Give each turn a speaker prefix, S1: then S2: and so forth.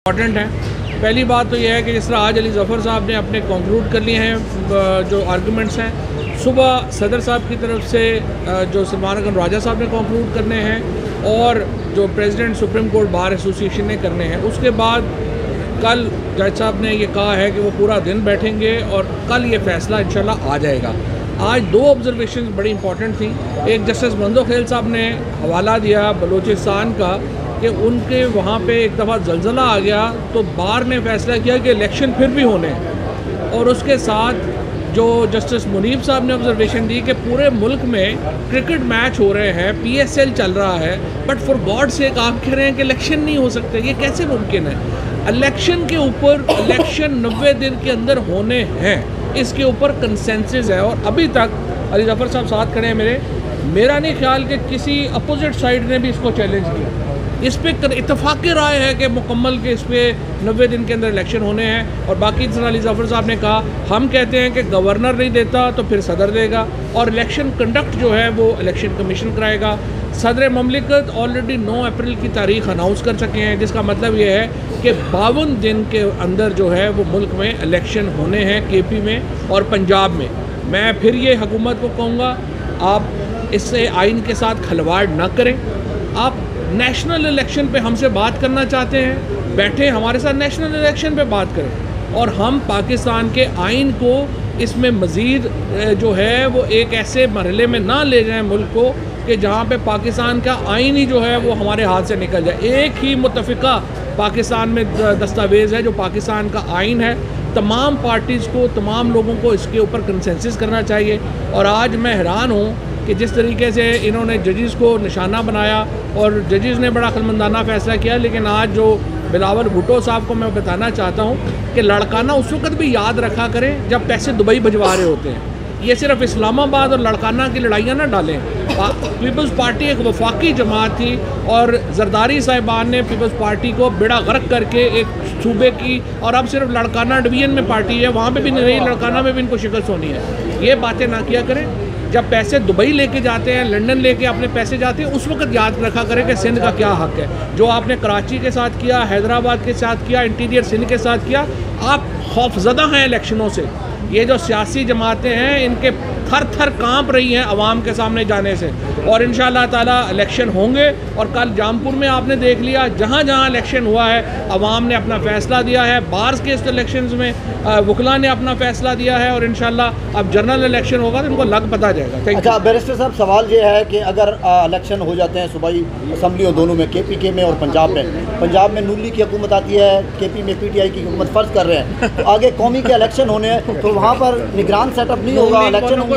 S1: Important है। पहली बात तो यह है कि जिस तरह आज अली ज़फ़र साहब ने अपने कंक्लूड कर लिए हैं जो आर्गूमेंट्स हैं, सुबह सदर साहब की तरफ से जो सलमान अगन राजा साहब ने कंक्लूड करने हैं और जो president supreme court bar association ने करने हैं। उसके बाद कल जज साहब ने ये कहा है कि वो पूरा दिन बैठेंगे और कल ये फ़ैसला इंशाल्लाह आ जाएगा। आज दो ऑब्जर्वेशन बड़ी इंपॉर्टेंट थी। एक जस्टिस मंदोखेल साहब ने हवाला दिया बलूचिस्तान का कि उनके वहाँ पे एक दफ़ा ज़लज़ला आ गया तो बार ने फ़ैसला किया कि इलेक्शन फिर भी होने हैं। और उसके साथ जो जस्टिस मुनीब साहब ने ऑब्जर्वेशन दी कि पूरे मुल्क में क्रिकेट मैच हो रहे हैं, PSL चल रहा है, बट फॉर गॉड सेक आप कह रहे हैं कि इलेक्शन नहीं हो सकते। ये कैसे मुमकिन है? इलेक्शन के ऊपर इलेक्शन 90 दिन के अंदर होने हैं, इसके ऊपर कंसेंसस है। और अभी तक अली ज़फ़र साहब साथ खड़े हैं मेरा नहीं ख्याल कि किसी अपोजिट साइड ने भी इसको चैलेंज किया। इस पर इत्तफाक़ राय है कि मुकम्मल के इस पर 90 दिन के अंदर इलेक्शन होने हैं। और बाकी अली ज़फ़र साहब ने कहा हम कहते हैं कि गवर्नर नहीं देता तो फिर सदर देगा और इलेक्शन कंडक्ट जो है वो इलेक्शन कमीशन कराएगा। सदर ममलिकत ऑलरेडी 9 अप्रैल की तारीख अनाउंस कर चुके हैं, जिसका मतलब ये है कि 52 दिन के अंदर जो है वो मुल्क में इलेक्शन होने हैं, KP में और पंजाब में। मैं फिर ये हुकूमत को कहूँगा, आप इससे आइन के साथ खिलवाड़ ना करें। आप नेशनल इलेक्शन पे हमसे बात करना चाहते हैं, बैठे हमारे साथ नेशनल इलेक्शन पे बात करें और हम पाकिस्तान के आइन को इसमें मज़ीद जो है वो एक ऐसे मरहले में ना ले जाएं मुल्क को कि जहाँ पे पाकिस्तान का आइन ही जो है वो हमारे हाथ से निकल जाए। एक ही मुत्तफ़िका पाकिस्तान में दस्तावेज़ है जो पाकिस्तान का आइन है। तमाम पार्टीज़ को, तमाम लोगों को इसके ऊपर कंसेंसस करना चाहिए। और आज मैं हैरान हूँ कि जिस तरीके से इन्होंने जजेस को निशाना बनाया और जजेस ने बड़ा अक्लमंदाना फ़ैसला किया, लेकिन आज जो बिलावल भुट्टो साहब को मैं बताना चाहता हूँ कि लड़काना उस वक्त भी याद रखा करें जब पैसे दुबई भिजवा रहे होते हैं। ये सिर्फ इस्लामाबाद और लड़काना की लड़ाइयाँ ना डालें। पीपल्स पार्टी एक वफाकी जमात थी और जरदारी साहिबान ने पीपल्स पार्टी को बेड़ा गर्क करके एक सूबे की, और अब सिर्फ लड़काना डिवीज़न में पार्टी है, वहाँ पे भी नहीं, लड़काना में भी इनको शिकस्त होनी है। ये बातें ना किया करें। जब पैसे दुबई लेके जाते हैं, लंदन लेके अपने पैसे जाते हैं, उस वक्त याद रखा करें कि सिंध का क्या हक़ है। जो आपने कराची के साथ किया, हैदराबाद के साथ किया, इंटीरियर सिंध के साथ किया, आप खौफज़दा हैं इलेक्शनों से। ये जो सियासी जमातें हैं इनके थर थर कांप रही हैं अवाम के सामने जाने से। और इंशाअल्लाह ताला इलेक्शन होंगे। और कल जामपुर में आपने देख लिया, जहाँ जहाँ इलेक्शन हुआ है अवाम ने अपना फ़ैसला दिया है। बार्स के इस इलेक्शन में वकला ने अपना फ़ैसला दिया है और इंशाअल्लाह अब जनरल इलेक्शन होगा तो इनको लग पता जाएगा।
S2: अच्छा बैरिस्टर साहब, सवाल ये है कि अगर इलेक्शन हो जाते हैं सूबाई असम्बलियों दोनों में, KPK में और पंजाब में नूली की हुकूमत आती है, KP में PTI की हुकूमत फ़र्ज़ कर रहे हैं, तो आगे कौमी के इलेक्शन होने हैं तो वहाँ पर निगरान सेटअप नहीं होगा, इलेक्शन होंगे।